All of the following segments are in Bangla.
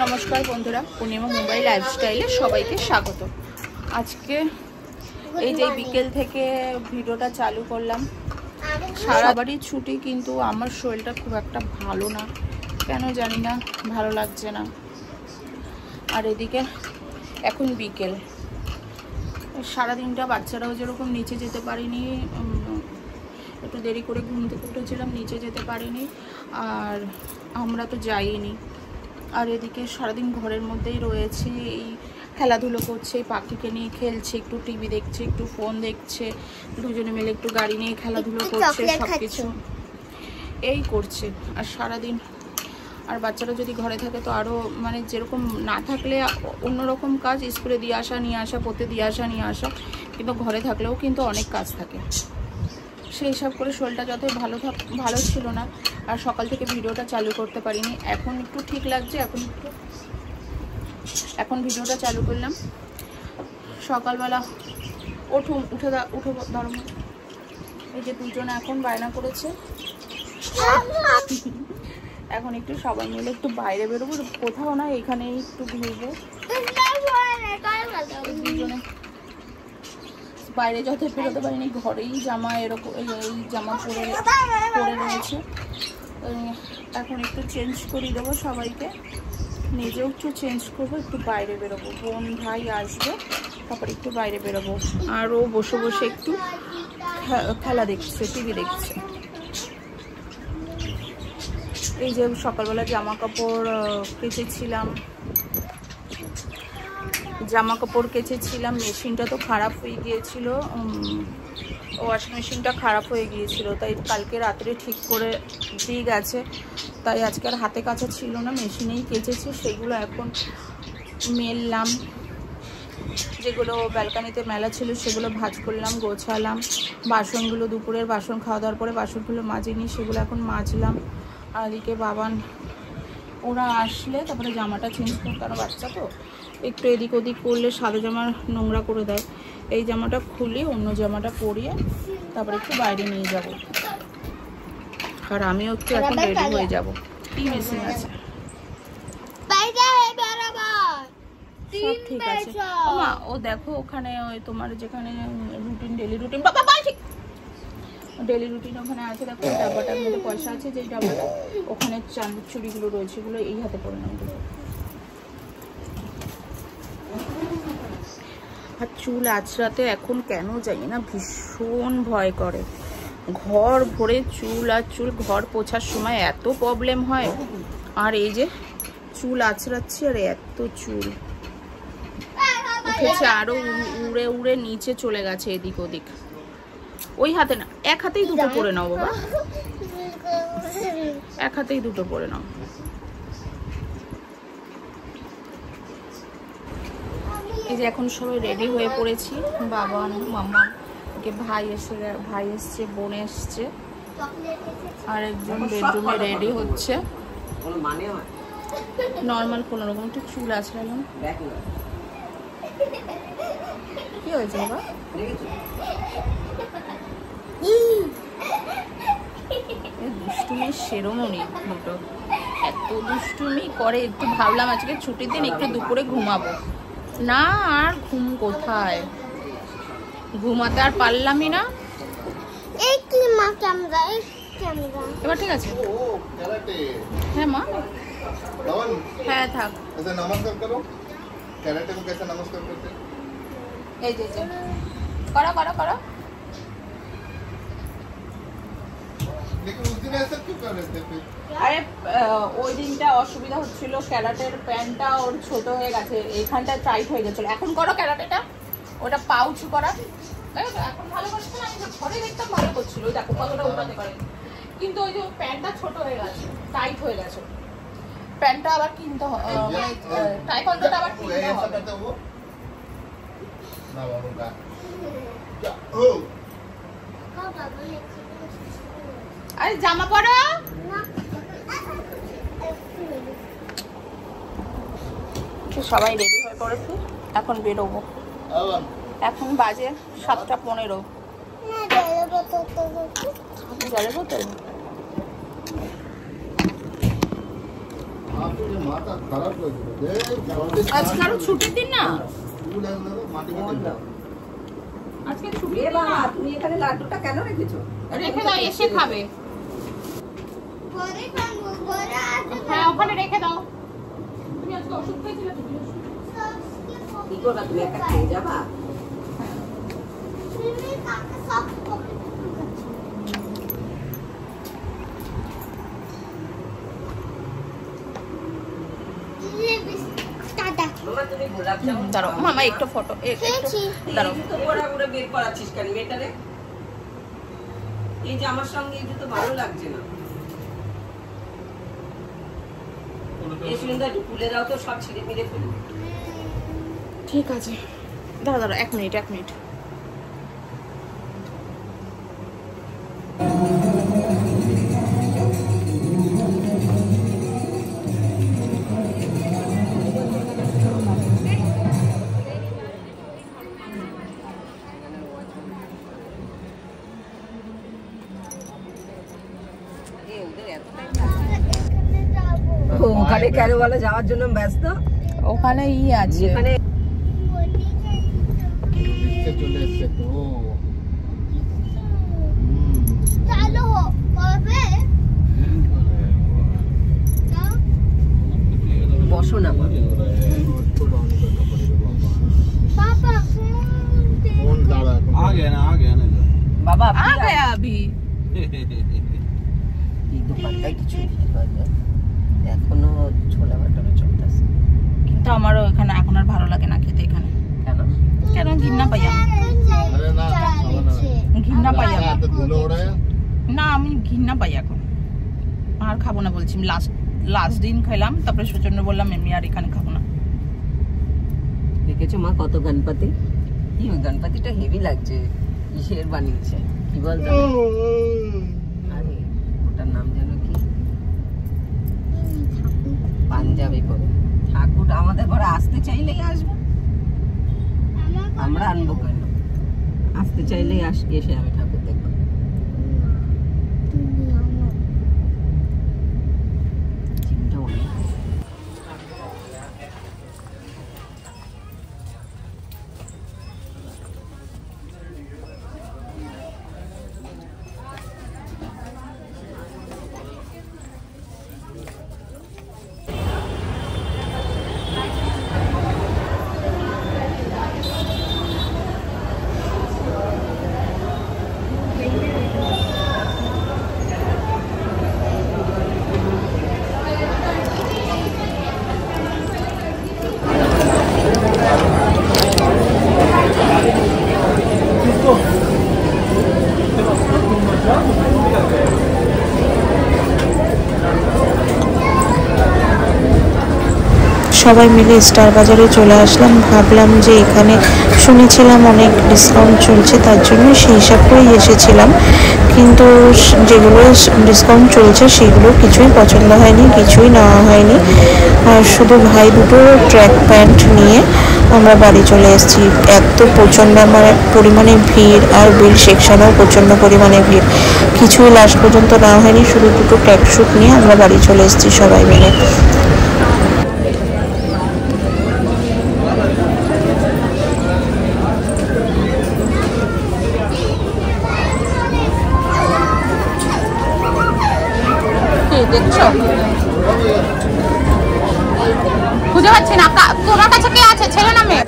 নমস্কার বন্ধুরা, পূর্ণিমা মুম্বাই লাইফস্টাইলে সবাইকে স্বাগত। আজকে এই যে বিকেল থেকে ভিডিওটা চালু করলাম। সারা বাড়ির ছুটি, কিন্তু আমার শরীরটা খুব একটা ভালো না, কেন জানি না, ভালো লাগছে না। আর এদিকে এখন বিকেল, সারাদিনটা বাচ্চারাও যেরকম নিচে যেতে পারিনি, একটু দেরি করে ঘুম থেকে উঠেছিলাম, নিচে যেতে পারিনি, আর আমরা তো যাইনি। আর এদিকে সারাদিন ঘরের মধ্যেই রয়েছে, এই খেলাধুলো করছে, এই পাখিকে নিয়ে খেলছে, একটু টিভি দেখছে, একটু ফোন দেখছে, দুজনে মিলে একটু গাড়ি নিয়ে খেলাধুলো করছে, সব কিছু এই করছে। আর সারাদিন, আর বাচ্চারা যদি ঘরে থাকে তো আরও মানে যেরকম না থাকলে অন্যরকম কাজ, স্কুলে দিয়ে আসা নিয়ে আসা, পড়তে দিয়ে আসা নিয়ে আসা, কিন্তু ঘরে থাকলেও কিন্তু অনেক কাজ থাকে। সেই হিসাব করে শরীরটা যতই ভালো ছিল না, আর সকাল থেকে ভিডিওটা চালু করতে পারিনি। এখন একটু ঠিক লাগছে, এখন ভিডিওটা চালু করলাম। সকালবেলা উঠে ধরো, এই যে দুজনে এখন বায়না করেছে, এখন একটু সবাই মিলে একটু বাইরে বেরোবো, কোথাও না, এখানেই একটু ঘুরবো। দুজনে বাইরে যত বেরোতে পারিনি, ঘরেই জামা এরকম এই জামা পরে রয়েছে। এখন একটু চেঞ্জ করে দেবো সবাইকে, নিজেও একটু চেঞ্জ করবো, একটু বাইরে বেরোবো। বোন ভাই আসবে, তারপর একটু বাইরে বেরোবো। আর ও বসে বসে একটু খেলা দেখছে, টিভি দেখছে। এই যে সকালবেলা জামা কাপড় কেচেছিলাম, মেশিনটা তো খারাপ হয়ে গিয়েছিল, ওয়াশিং মেশিনটা খারাপ হয়ে গিয়েছিল, তাই কালকে রাত্রে ঠিক করে দিয়ে গেছে, তাই আজকে আর হাতে কাচা ছিল না, মেশিনেই কেচেছি। সেগুলো এখন মেললাম, যেগুলো ব্যালকানিতে মেলা ছিল সেগুলো ভাঁজ করলাম, গোছালাম। বাসনগুলো, দুপুরের বাসন খাওয়া দাওয়ার পরে বাসনগুলো মাজিনি, সেগুলো এখন মাজলাম। আর এদিকে বাবান ওরা আসলে তারপরে জামাটা চেঞ্জ করতে, কারণ বাচ্চা তো একটু এদিক ওদিক করলে সাদা জামা নোংরা করে দেয়। এই জামাটা খুলে অন্য জামাটা পরিয়ে তারপরে একটু বাইরে নিয়ে যাব। আর আমিও একটু এখন রেডি হয়ে যাব। কি মেশিন আছে, সব ঠিক আছে মা। ও দেখো ওখানে ওই তোমার যেখানে routine, daily routine, daily routine ওখানে আছে, দেখো ডাব্বাটার মধ্যে পয়সা আছে, যে ডাব্বাটা ওখানে চাঁদের চুড়িগুলো রয়েছে, এগুলো এই হাতে পরে নাও। আর চুল আঁচড়াতে এখন কেন জানি না ভীষণ ভয় করে, ঘর ভরে চুল, আর চুল ঘর পোছার সময় এত প্রবলেম হয়। আর এই যে চুল আঁচড়াচ্ছি, আর এত চুল উঠেছে, আরো উড়ে উড়ে নিচে চলে গেছে এদিক ওদিক। ওই হাতে না, এক হাতেই দুটো পরে নাও বাবা, এক হাতেই দুটো পরে নাও। এই যে এখন সবাই রেডি হয়ে পড়েছি, বাবা, মামা, ভাই এসছে, বোন এসছে, আর একজন বেডরুমে রেডি হচ্ছে। নর্মাল কোনো রকম একটু চুল আছড়ালাম। কি হয়েছে বাবা? দুষ্টুমি সেরমনি দুটো, এত দুষ্টুমি করে। একটু ভাবলাম আজকে ছুটির দিন একটু দুপুরে ঘুমাবো না, আর ঘুম কোথায়, ঘুমাতে আর পারলামই না। এবার ঠিক আছে? হ্যাঁ মা, হ্যাঁ থাক। नमस्कार करो, कैरेटे को कैसे नमस्कार करते हैं? এই যে করো করো করো। लेकिन उस दिन ऐसा क्यों कर रहे थे फिर? আরে ওই দিনটা অসুবিধা হচ্ছিল, ক্যারাটের প্যান্টটা ওর ছোট হয়ে গেছে, এইখানটা টাইট হয়ে গেছিল। এখন করো ক্যারাটেটা, ওটা পাউচ করা, এখন ভালো করছে না। আমি ঘরে দেখতাম ভালো করছিল, দেখো কতটা উঠাতে পারে, কিন্তু ওই যে প্যান্টটা ছোট হয়ে গেছে, টাইট হয়ে গেছে। প্যান্টটা আবার কিনতে হবে, টাইকন্ডোটা আবার কিনতে হবে। ना बाबा क्या ओ আরে জামা পরো, সবাই রেডি হয়ে পড়েছি, এখন বেরোবো। এখন বাজে 7:15। জলের বোতল মাথা খারাপ হয়ে গেল। আজকে আরো ছুটির দিন না, আজকে ছুটি। তুমি এখানে লাড্ডুটা কেন রেখেছো? রেখে দাও, এসে খাবে। হ্যাঁ ওখানে রেখে দাও। তুমি আজকে ওষুধ খেয়েছিলে? কি করবা তুমি, একা খেয়ে যাবা? দাঁড়াও মামা একটু ফটো, দাঁড়াও। বের করাচ্ছিস কেন মেয়েটারে? এই যে আমার সঙ্গে এই তো ভালো লাগছে না। এই সুন্দর একটু খুলে দাও তো, সব ছিঁড়ে মিলে ফেলবে। ঠিক আছে, দাঁড়াও দাঁড়াও, 1 মিনিট 1 মিনিট। ওখানে কেন বলে যাওয়ার জন্য ব্যস্ত? ওখানে আছে, এখানে চলে এসছে তো। বসো না বাবা। এই দোকানটায় কিছু এখনো ছোলা বাটারে চলতেছে, কিন্তু আমারও এখানে এখন আর ভালো লাগে না খেতে। এখানে কেন? কেন ঘৃণা পাই আমি, ঘৃণা পাই আমি। না আমি ঘৃণা পাই এখন, আর খাবো না বলছি। লাস্ট দিন খেলাম, তারপরে সুচন্দ্র বললাম এমনি আর এখানে খাবো না। দেখেছো মা কত গণপতি? কি ওই গণপতিটা হেভি লাগছে। কিসের বানিয়েছে কি বল? আরে ওটার নাম যেন কি, পাঞ্জাবি করে। ঠাকুর আমাদের ঘরে আসতে চাইলেই আসবে, আমরা আনবো কেন? আসতে চাইলেই এসে আমি ঠাকুর দেখবো। চিন্তা অনেক। সবাই মিলে স্টার বাজারে চলে আসলাম। ভাবলাম যে এখানে শুনেছিলাম অনেক ডিসকাউন্ট চলছে, তার জন্য সেই হিসাব করেই এসেছিলাম। কিন্তু যেগুলো ডিসকাউন্ট চলছে সেগুলো কিছুই পছন্দ হয়নি, কিছুই নেওয়া হয়নি। আর শুধু ভাই দুটো ট্র্যাক প্যান্ট নিয়ে আমরা বাড়ি চলে এসেছি। এত প্রচণ্ড পরিমাণে ভিড়, আর বিল সেকশনেও প্রচণ্ড পরিমাণে ভিড়। কিছুই লাস্ট পর্যন্ত নেওয়া হয়নি, শুধু দুটো ট্র্যাক স্যুট নিয়ে আমরা বাড়ি চলে এসেছি সবাই মিলে। দেখছো খুঁজে পাচ্ছি না। তোমার কাছে কে আছে, ছেলে না মেয়ে?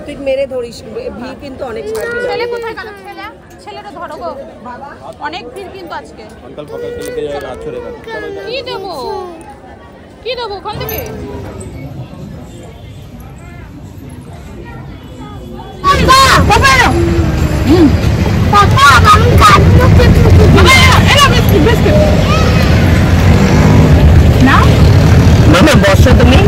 তুই মেরে ধরিস, ভিড় কিন্তু অনেক। ছেলে কোথায় গেল? ছেলেটা ধরো গো, অনেক ভিড় কিন্তু আজকে। কি দেবো কি দেবো ওখান থেকে? মামা বসো তুমি।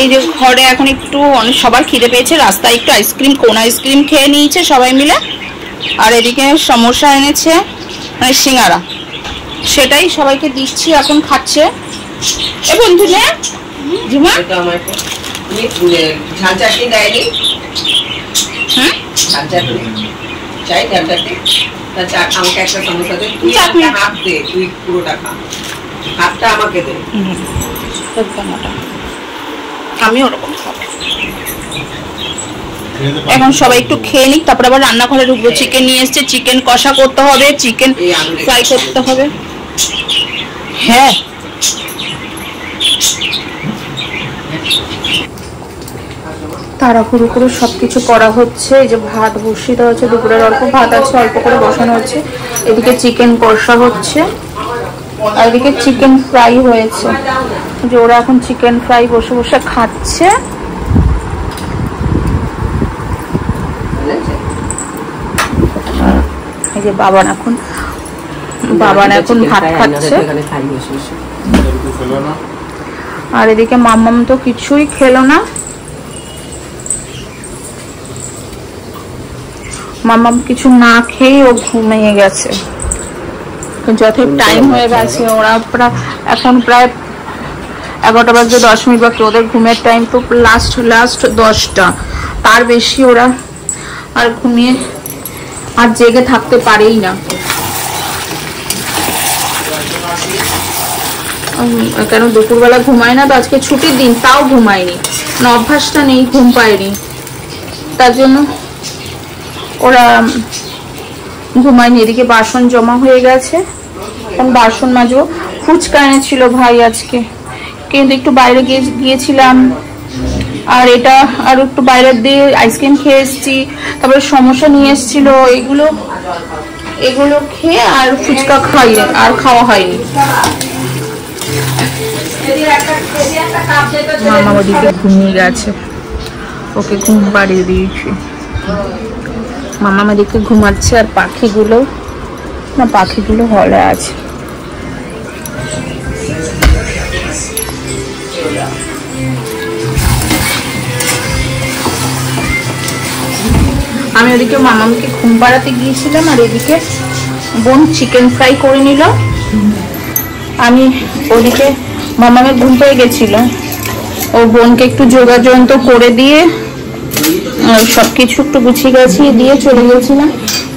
এই যে ঘরে এখন একটু সবার খিদে পেয়েছে, রাস্তায় একটু আইসক্রিম, কোন আইসক্রিম খেয়ে নিয়েছে সবাই মিলে। আর এদিকে সমোসা এনেছে, মানে সিঙ্গারা, সেটাই সবাইকে দিচ্ছি, এখন খাচ্ছে। এ বন্ধু নে ঝুমা, ঝাল চাটনি দেয়নি? হ্যাঁ চাই ডালটাকে আমাকে একটা সমস্যা দে, তুই হাত দে, তুই পুরোটা খা, হাতটা আমাকে দে। আমি ওরকম খাবো। এখন সবাই একটু খেয়ে নিক, তারপর আবার রান্নাঘরে ঢুকবো। চিকেন নিয়ে এসছে, চিকেন কষা করতে হবে, চিকেন ফ্রাই করতে হবে। হ্যাঁ তাড়াহুড়ো করে সবকিছু করা হচ্ছে। এই যে ভাত বসিয়ে দেওয়া হচ্ছে, দুপুরের অল্প ভাত আছে, অল্প করে বসানো হচ্ছে। এদিকে চিকেন কষা হচ্ছে আর এদিকে চিকেন ফ্রাই হয়েছে। যে ওরা এখন চিকেন ফ্রাই বসে বসে খাচ্ছে। এই যে বাবান এখন ভাত খাচ্ছে আর এদিকে মাম্মাম তো কিছুই খেলো না। মাম্মাম কিছু না খেয়ে ও ঘুমিয়ে গেছে। যথেষ্ট টাইম হয়ে গেছে, ওরা এখন প্রায় 11টা বাজে 10 মিনিট বাকি। ওদের ঘুমের টাইম তো লাস্ট 10টা, তার বেশি ওরা আর ঘুমিয়ে আর জেগে থাকতে পারেই না। কেন দুপুরবেলা ঘুমায় না তো, আজকে ছুটির দিন তাও ঘুমায়নি, না অভ্যাসটা নেই, ঘুম পায়নি, তার জন্য ওরা ঘুমায়নি। এদিকে বাসন জমা হয়ে গেছে, এখন বাসন মাজবো। ফুচকা এনেছিল ভাই আজকে, কিন্তু একটু বাইরে গিয়েছিলাম আর এটা আর একটু বাইরে দিয়ে আইসক্রিম খেয়ে এসেছি, তারপরে সমোসা নিয়ে এসেছিল, এগুলো খেয়ে আর ফুচকা খাওয়া হয়নি। মামা ওদিকে ঘুমিয়ে গেছে, ওকে ঘুম পাড়িয়ে দিয়েছি। মামা আমাদেরকে ঘুমাচ্ছে আর পাখিগুলো হলে আছে। আমি ওদিকে মামাকে ঘুম পাড়াতে গিয়েছিলাম আর এদিকে বোন চিকেন ফ্রাই করে নিল। আমি ওদিকে মামামের ঘুম পেয়ে গেছিল, ও বোনকে একটু যোগাযন্ত্র করে দিয়ে সবকিছু একটু গুছিয়ে গাছিয়ে দিয়ে চলে গেছিলাম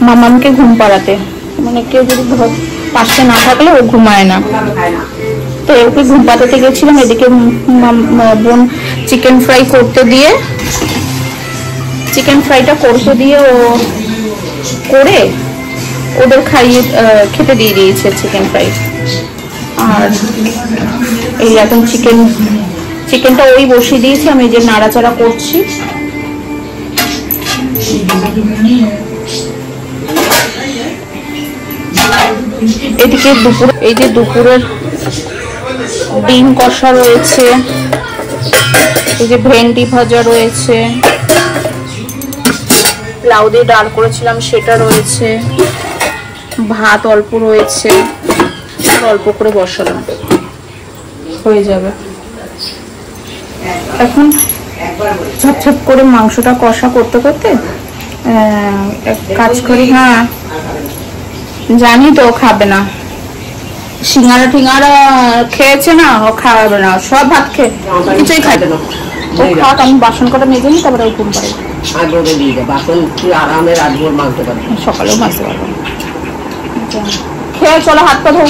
মামামকে ঘুম পাড়াতে। মানে কেউ যদি পাশে না থাকলে ও ঘুমায় না, তো ওকে ঘুম পাড়াতে গেছিলাম। এদিকে বোন চিকেন ফ্রাইটা করতে দিয়ে ও করে ওদের খেতে দিয়ে দিয়েছে চিকেন ফ্রাই। আর এই এখন চিকেনটা ওই বসিয়ে দিয়েছি, আমি যে নাড়াচাড়া করছি। এদিকে দুপুরের ডিম কষা রয়েছে, এই যে ভেন্ডি ভাজা রয়েছে, লাউ দিয়ে ডাল করেছিলাম সেটা রয়েছে, ভাত অল্প রয়েছে, অল্প করে বসালাম, হয়ে যাবে। এখন ঝপঝপ করে মাংসটা কষা করতে করতে কাজ করি। হ্যাঁ জানি তো খাবে না, সিঙ্গারা টিঙ্গারা খেয়েছে না, ও খাওয়াবে না, সব ভাত খেয়ে কিছুই খাবে না। ও খাক, আমি বাসন কটা মেজে নিই, তারপরে ঘুম পাই। সকালেও মাজতে পারবো, খেয়ে চলো হাত পা ধো,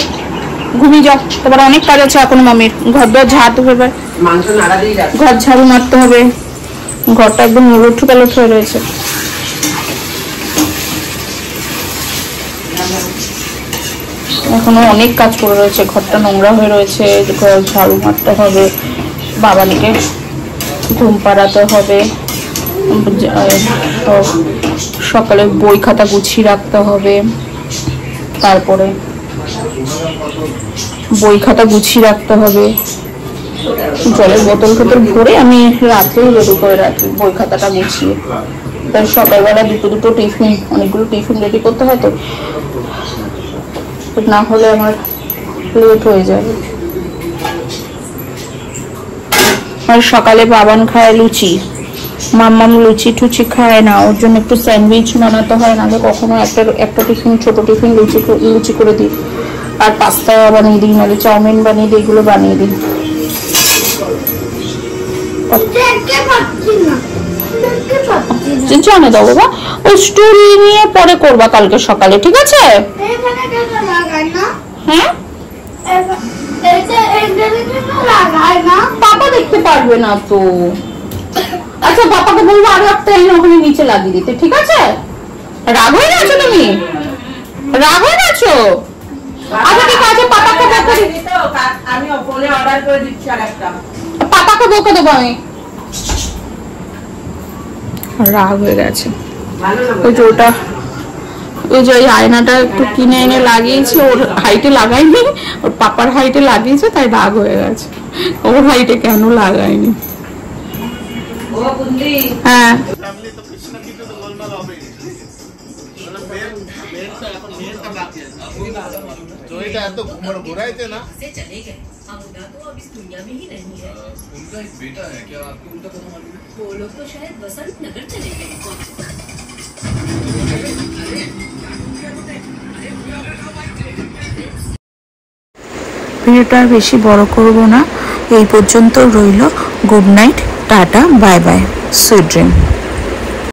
ঘুমিয়ে যাও। তারপরে অনেক কাজ আছে এখন মামির, ঘর দর ঝাড়তে হবে, ঘর ঝাড়ু মারতে হবে, ঘরটা একদম উলট পালট হয়ে রয়েছে। এখনো অনেক কাজ করে রয়েছে, ঘরটা নোংরা হয়ে রয়েছে, ঘর ঝাড়ু মারতে হবে, বাবানিকে ঘুম পাড়াতে হবে, সকালে বই খাতা গুছিয়ে রাখতে হবে, তারপরে বই খাতা গুছিয়ে রাখতে হবে, জলের বোতল ভরে আমি রাত্রেই রেডি করে রাখি বই খাতাটা গুছিয়ে। তাই সকালবেলা দুটো টিফিন, অনেকগুলো টিফিন রেডি করতে হয়, তো না হলে আমার লেট হয়ে যাবে। আর সকালে বাবান খায় লুচি, মাম্মাম লুচি টুচি খায় না, ওর জন্য একটু স্যান্ডউইচ বানাতে হয়, নাহলে কখনো একটা টিফিন, ছোট টিফিন লুচি করে দিই, আর পাস্তা বানিয়ে দিই, নাহলে চাউমিন বানিয়ে দিই, এগুলো বানিয়ে দিই। জানে দাও বাবা, ও স্টুল নিয়ে পরে করবা কালকে সকালে, ঠিক আছে? হ্যাঁ পাপা দেখতে পারবে না তো। আচ্ছা পাপাকে বলবো আরো একটা এনে ওখানে নিচে লাগিয়ে দিতে, ঠিক আছে? রাগ হয়ে গেছো তুমি? রাগ হয়ে গেছো? আচ্ছা ঠিক আছে, পাপাকে বকে আমি ফোনে অর্ডার করে দিচ্ছি আরেকটা। পাপাকে বকে দেবো আমি। রাগ হয়ে গেছে। ওই যে ওটা, ওই যে ওই আয়নাটা একটু কিনে এনে লাগিয়েছে, ওর হাইটে লাগাইনি, ওর পাপার হাইটে লাগিয়েছে, তাই রাগ হয়ে গেছে। ওর হাইটে কেন লাগাইনি? হ্যাঁ तो এটা এত ঘোরাইতে না दुनिया में ही नहीं है। उनका एक बेटा है, क्या आपको उनका पता मालूम है? वो लोग तो शायद बसंत नगर चले गए। ভিডিওটা বেশি বড় করব না, এই পর্যন্ত রইল। Good night, tata, bye bye, sweet dream.